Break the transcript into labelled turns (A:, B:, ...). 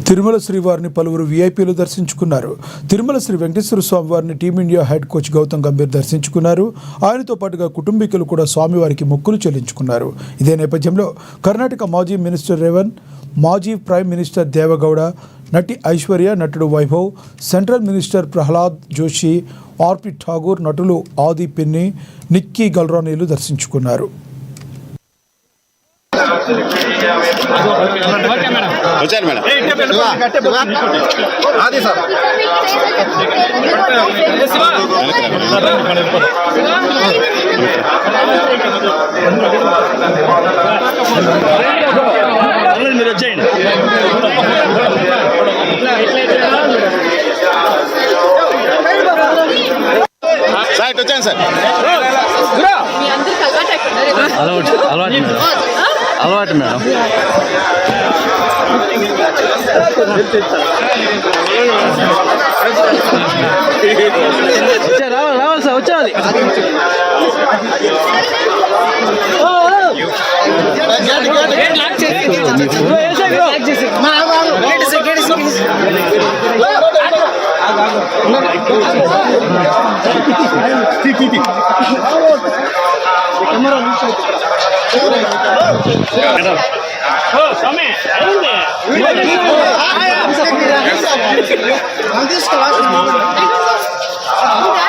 A: తిరుమల శ్రీవారిని పలువురు వీఐపీలు దర్శించుకున్నారు. తిరుమల శ్రీ వెంకటేశ్వర స్వామి వారిని team India head coach Gautam Gambhir దర్శించుకున్నారు. ఆయనతో పాటుగా కుటుంబీకులు కూడా స్వామివారికి మొక్కులు చెల్లించుకున్నారు. ఇదే నేపథ్యంలో కర్ణాటక మాజీ మినిస్టర్ రేవణ్, మాజీ ప్రైమ్ మినిస్టర్ దేవగౌడ, నటి ఐశ్వర్య, నటుడు వైభవ్, సెంట్రల్ మినిస్టర్ ప్రహ్లాద్ జోషి, ఆర్పి ఠాగూర్, నటులు ఆది పిన్ని, నిక్కీ గల్రానీలు దర్శించుకున్నారు.
B: వచ్చాను మేడం.
C: మీరు వచ్చేయండి.
B: సార్ వచ్చాను సార్.
C: అలవాటు మేడం. రావాలి సార్, వచ్చేయాలి.
D: I'm